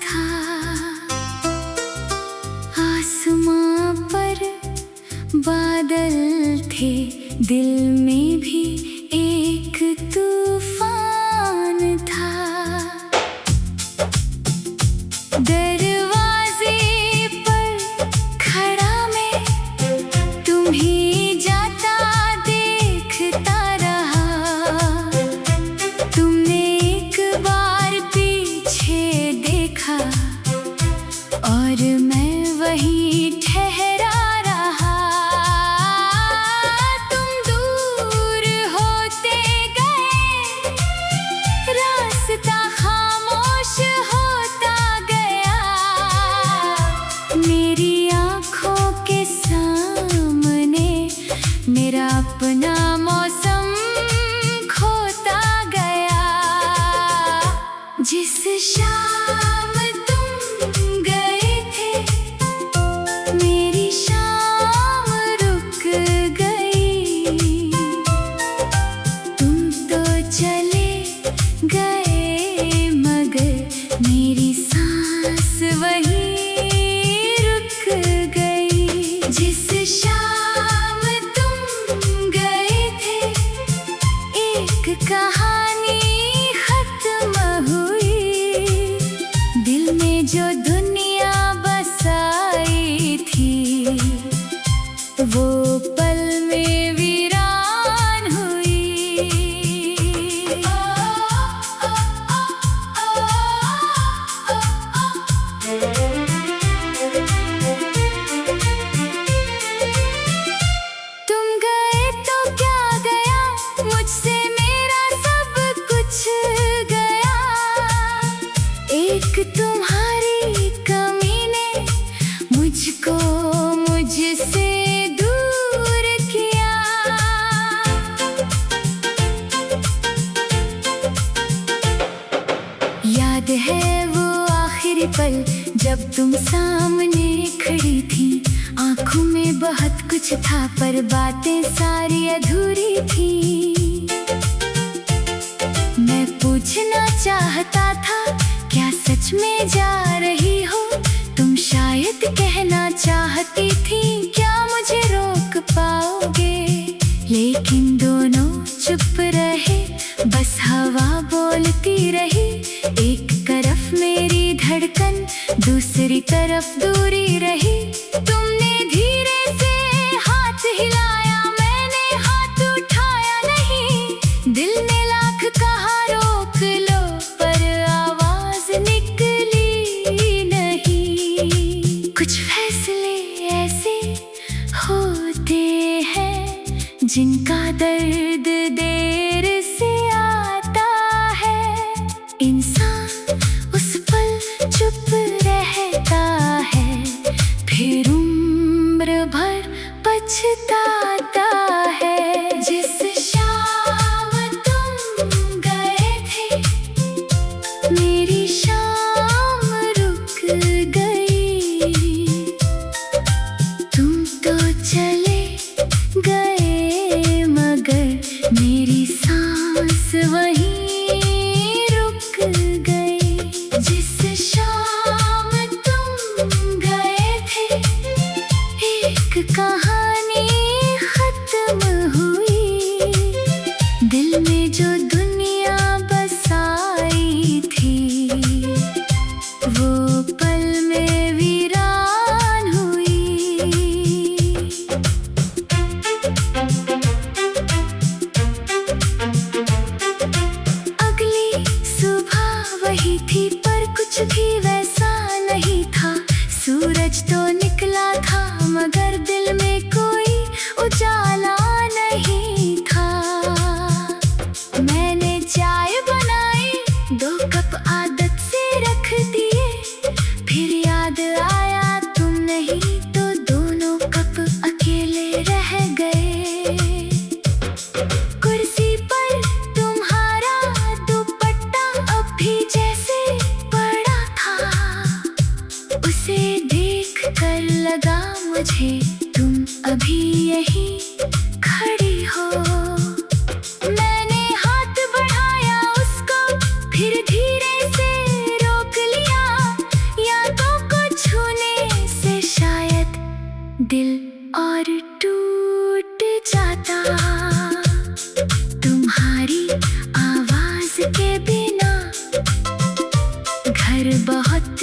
था। आसमां पर बादल थे, दिल में भी एक तूफान था। दरवाजे पर खड़ा मैं तुम्हें जाता देखता रहा। तुमने एक बार पीछे देखा और मैं वहीं ठहरा रहा। तुम दूर होते गए, रास्ता खामोश होता गया। मेरी आँखों के सामने मेरा अपना मौसम खोता गया। जिस शाम तुम गए थे, मेरी शाम रुक गई। तुम तो चले गए मगर मेरी सांस वहीं रुक गई। जिस शाम तुम गए थे, एक कहानी खत्म हुई। दिल में जो दुनिया बसाई थी, वो पल में वीरान हुई। तुम गए तो क्या गया, मुझसे मेरा सब कुछ गया। एक तुम्हारी कमी ने मुझको मुझसे दूर किया। याद है वो आखिरी पल जब तुम सामने खड़ी थी। आंखों में बहुत कुछ था पर बातें सारी अधूरी थी। मैं पूछना चाहता था, क्या सच में जा रही हो तुम? शायद कहना चाहती थी, क्या मुझे रोक पाओगे? लेकिन दोनों चुप रहे, बस हवा बोलती रही। एक तरफ मेरी धड़कन, दूसरी तरफ दूरी रही। तुमने धीरे से हाथ हिलाया, मैंने हाथ उठाया नहीं। दिल ने लाख कहा रोक लो, पर आवाज निकली नहीं। कुछ फैसले ऐसे होते हैं जिनका दर्द देर से आता है। इंसान उस पल चुप रहता है, फिर उम्र भर पछताता है। जिस शाम तुम गए थे, मेरी शाम रुक गई। तुम तो चले गए मगर मेरी सांस वहीं रुक गई। जिस शाम तुम गए थे, एक कहानी घर बहुत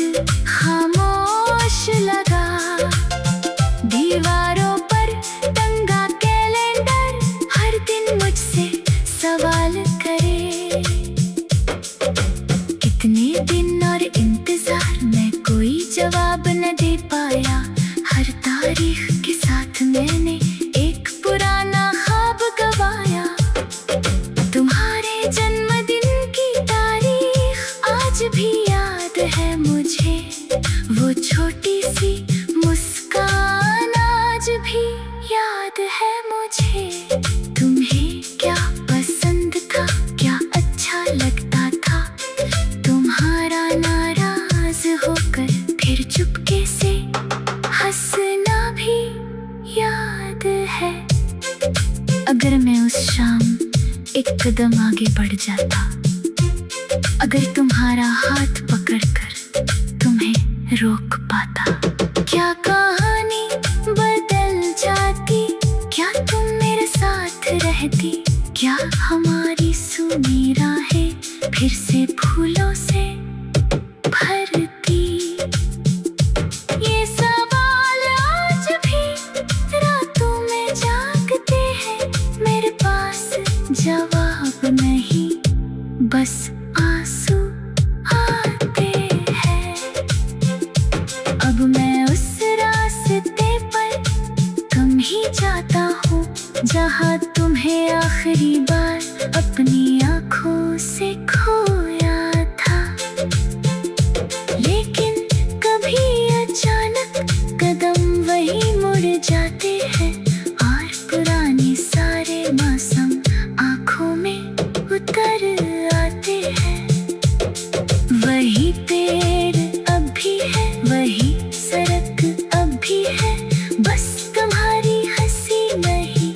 खामोश लगा। दीवारों पर टंगा कैलेंडर हर दिन मुझसे सवाल करे। कितने दिन और इंतजार में कोई जवाब न दे पाया। हर तारीख के साथ मैंने एक पुराना ख्वाब गवाया। तुम्हारे जन्मदिन की तारीख आज भी याद है मुझे। वो छोटी सी मुस्कान आज भी याद है मुझे। तुम्हें क्या पसंद था, क्या अच्छा लगता था? तुम्हारा नाराज होकर फिर चुपके से हंसना भी याद है। अगर मैं उस शाम एक कदम आगे बढ़ जाता, अगर तुम्हारा हाथ पकड़कर तुम्हें रोक पाता, क्या कहानी बदल जाती? क्या तुम मेरे साथ रहती? क्या हमारी सूनी राहें फिर से फूलों से भरती? ये सवाल आज भी रातों में जागते हैं। मेरे पास जवाब नहीं, बस आंसू आते हैं। अब मैं उस रास्ते पर तुम ही जाता हूँ जहाँ तुम्हें आखिरी बार अपनी आँखों से खोया था। लेकिन कभी अचानक कदम वही मुड़ जाते हैं और पुराने सारे मौसम आँखों में उतर आते हैं। वही पेड़ अब भी है, वही सड़क अब भी है, बस तुम्हारी हंसी नहीं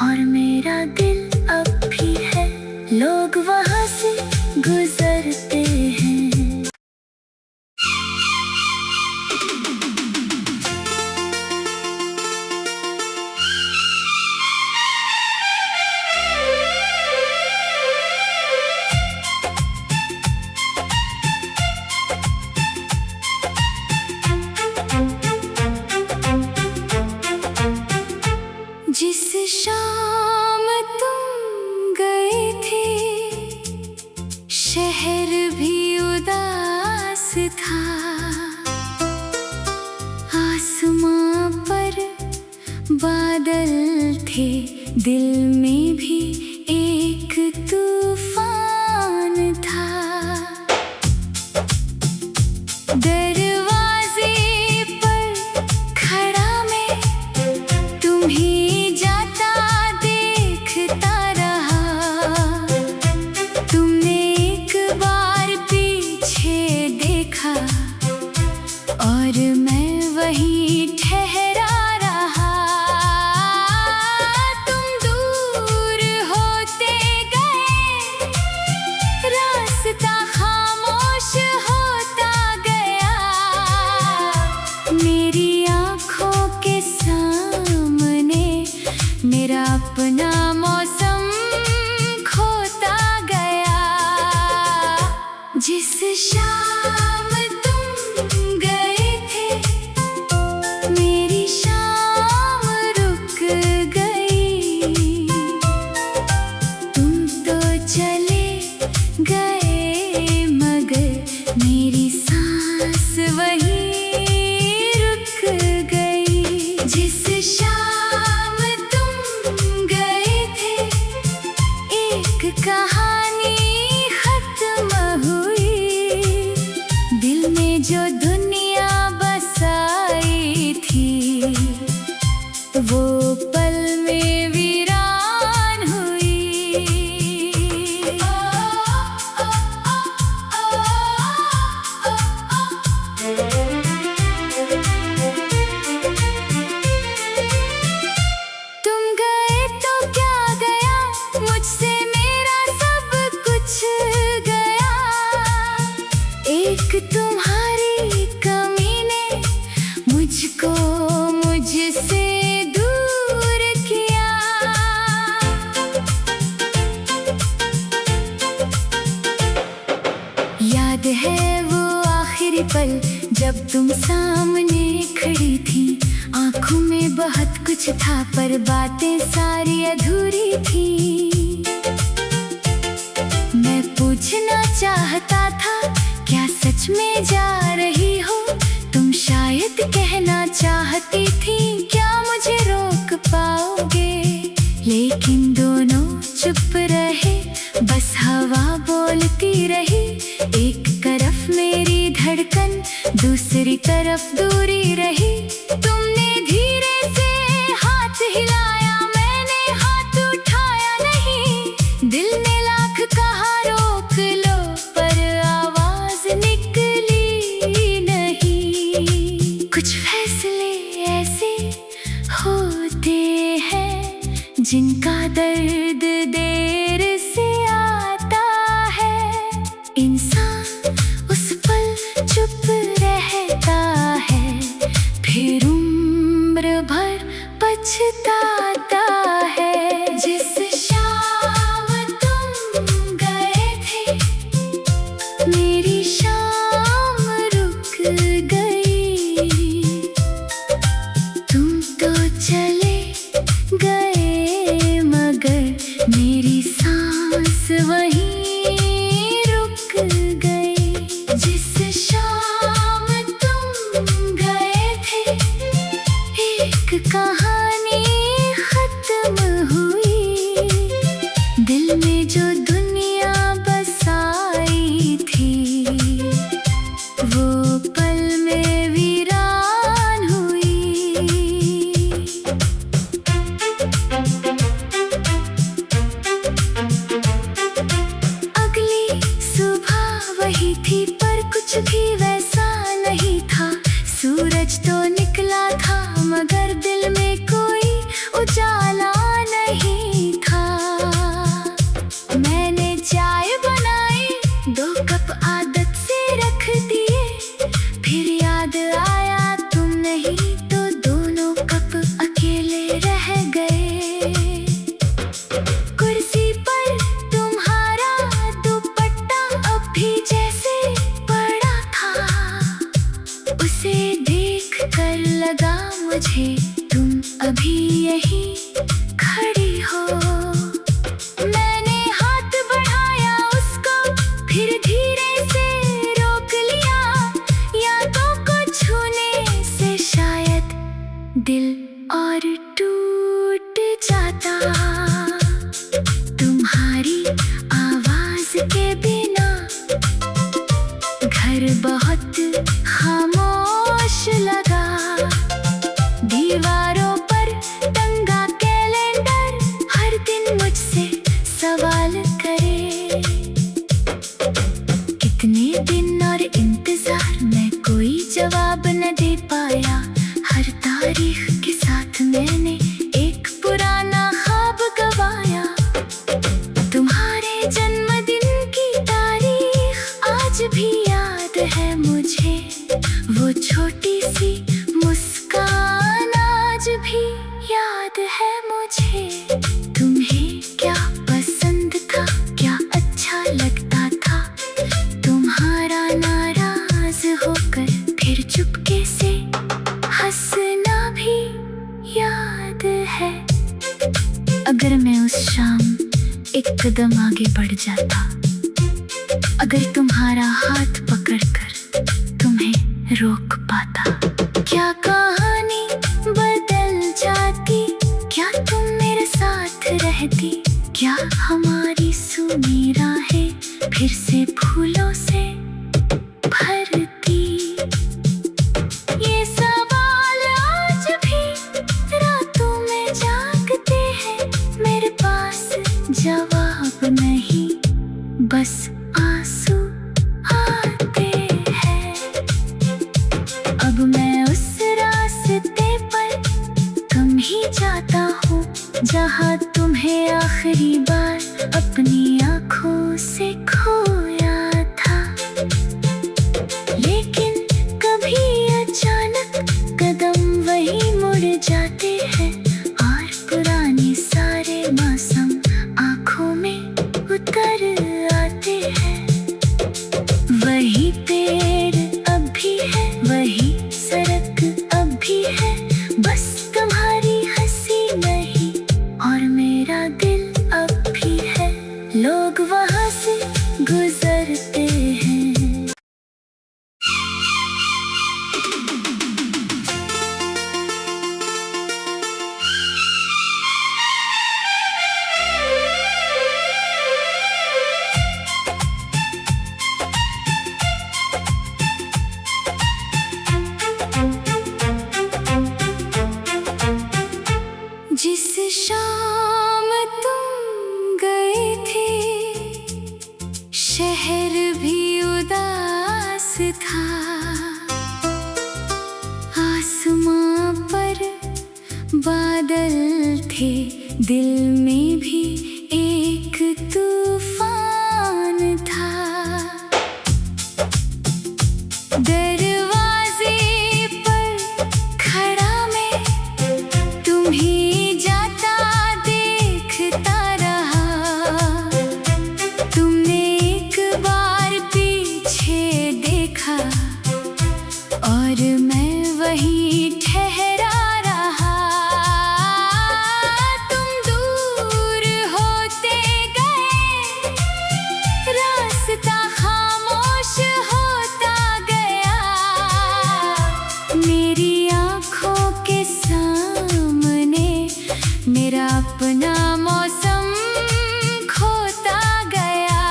और मेरा दिल अब भी है। लोग वहाँ से गुजरते हैं। जिस शाम तुम गए थे, शहर भी उदास था। आसमां पर बादल थे, दिल में भी एक तूफान था। दरवाजे पर खड़ा मैं तुम्हें जाता देखता रहा। तुमने एक बार पीछे देखा और मैं वहीं ठहरा रहा। तुम दूर होते गए, रास्ता खामोश होता गया। मेरी आँखों के सामने मेरा अपना मौसम खोता गया। जिस शाम तुम गए थे, मेरी शाम रुक गई। तुम तो चले गए मगर मेरी सांस वहीं रुक गई। जिस शाम तुम गए थे, एक कहानी खत्म हुई। दिल में जो दुनिया बसाई थी, वो पल में वीरान हुई। तुम गए तो क्या गया, मुझसे मेरा सब कुछ गया। एक तुम्हारी कमी ने मुझको मुझसे दूर किया। याद है वो पल जब तुम सामने खड़ी थी। आंखों में बहुत कुछ था पर बातें सारी अधूरी थी। मैं पूछना चाहता था क्या सच में जा रही हो तुम? शायद कहना चाहती थी क्या मुझे रोक पाओगे? लेकिन दोनों चुप रहे, बस हवा बोलती रही। एक तरफ मेरी धड़कन, दूसरी तरफ दूरी रही। तुमने धीरे से हाथ हिलाया, मैंने हाथ उठाया नहीं। दिल ने लाख कहा रोक लो पर आवाज निकली नहीं। कुछ फैसले ऐसे होते हैं जिनका दर्द देर से आता है। इंसान उस पल चुप रहता है, फिर उम्र भर पछताता है। जिस शाम तुम गए थे मेरी शाम रुक गई। तुम तो चले गए मगर मेरी सांस वहीं रुक गई। जिस शाम तुम गए थे एक कहानी खत्म हुई। दिल में जो दुनिया बसाई थी वो पल में वीरान हुई। अगली सुबह वही थी पर कुछ भी वैसा नहीं था। सूरज तो निकला था मगर दिल में कोई उजाला नहीं था। मैंने चाय बनाई, 2 कप आदत से रख दिए। फिर याद आया तुम नहीं तो दोनों कप अकेले रह गए। कुर्सी पर तुम्हारा दुपट्टा अब भी जैसे पड़ा था। उसे देख कर लगा मुझे तुम अभी यहीं खड़ी हो। मैंने हाथ बढ़ाया उसको, फिर धीरे से रोक लिया। यादों को छूने से शायद दिल और टूट जाता। तुम्हारी आवाज के बिना घर बहुत खामोश लगा। दीवारों पर टंगा कैलेंडर हर दिन मुझसे सवाल करे। कितने दिन और इंतजार, मैं कोई जवाब न दे पाया। हर तारीख के साथ मैंने एक पुराना ख्वाब गवाया। तुम्हारे जन्मदिन की तारीख आज भी याद है मुझे। वो छोटी सी मुस्कान आज भी याद है मुझे। तुम्हें क्या पसंद था, क्या अच्छा लगता था? तुम्हारा नाराज होकर फिर चुपके से हंसना भी याद है। अगर मैं उस शाम एक कदम आगे बढ़ जाता, अगर तुम्हारा हाथ पकड़कर तुम्हें रोक पाता, क्या कहानी बदल जाती? क्या तुम मेरे साथ रहती? क्या हमारी सुनी राहें फिर से फूलों से भरती? ये सवाल आज भी रातों में जागते हैं। मेरे पास जवाब नहीं, बस आंसू आते हैं। अब मैं उस रास्ते पर कम ही जाता हूँ जहाँ तुम्हें आखिरी बार अपनी आँखों से खोया था। लेकिन कभी अचानक कदम वही मुड़ जाते हैं और पुराने सारे मौसम आँखों में उतर आते हैं। वही पेड़ अब भी था। आसमां पर बादल थे, दिल में भी एक तूफान था। दरवाजे पर खड़ा मैं तुम्हें जाता देखता रहा। तुमने एक बार पीछे देखा और मैं वहीं ठहरा रहा। तुम दूर होते गए, रास्ता खामोश होता गया। मेरी आँखों के सामने मेरा अपना मौसम खोता गया।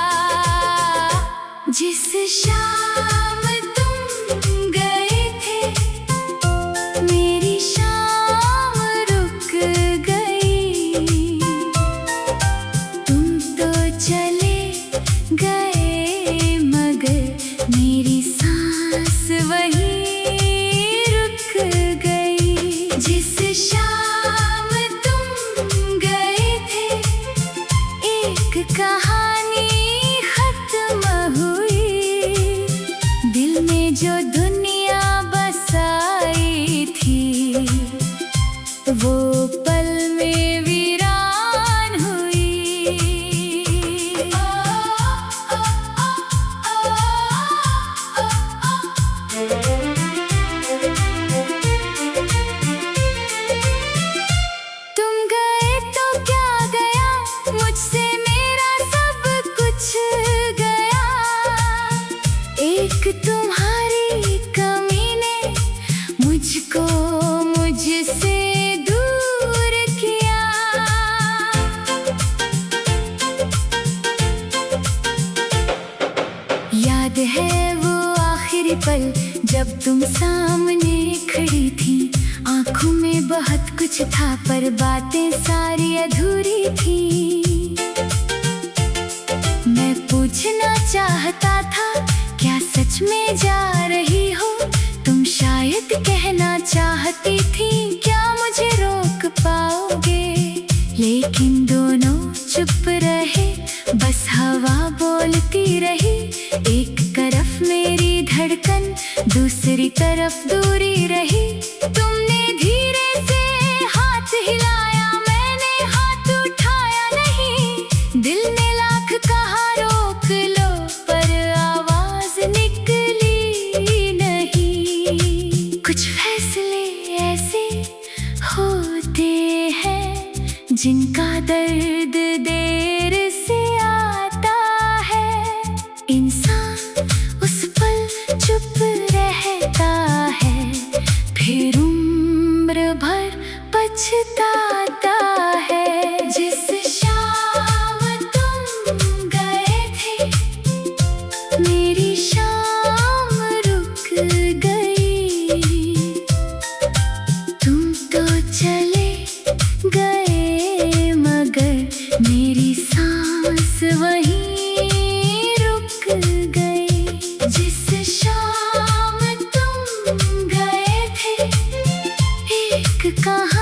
जिस शाम तुम गए थे, मेरी शाम रुक गई। तुम तो चले गए मगर मेरी सांस वहीं रुक गई। जिस शाम तुम गए थे, एक कहानी खत्म हुई। दिल में जो दुनिया बसाई थी, वो पल में वीरान हुई। तुम गए तो क्या गया, मुझसे मेरा सब कुछ गया। एक तुम्हारी कमी ने मुझको मुझसे दूर किया। याद है वो आखिरी पल जब तुम सामने खड़ी थी। आंखों में बहुत कुछ था पर बातें सारी अधूरी थी। मैं पूछना चाहता था, क्या सच में जा रही हो? तुम शायद कहना चाहती थी, क्या मुझे रोक पाओगे? लेकिन दोनों चुप रहे, बस हवा बोलती रही। एक तरफ मेरी धड़कन, दूसरी तरफ दूरी रही। तुमने धीरे से हाथ हिलाया, मैंने हाथ उठाया नहीं। दिल ने लाख कहा रोक लो, पर आवाज निकली नहीं। कुछ फैसले ऐसे होते हैं जिनका दर्द देर से आता है। इंसान उस पल चुप रहता है, फिर उम्र भर पछताता है। जिस शाम तुम गए थे, मेरी शाम रुक गई। तुम तो चले गए मगर मेरी सांस वहीं रुक गई। जिस शाम तुम गए थे, एक कहानी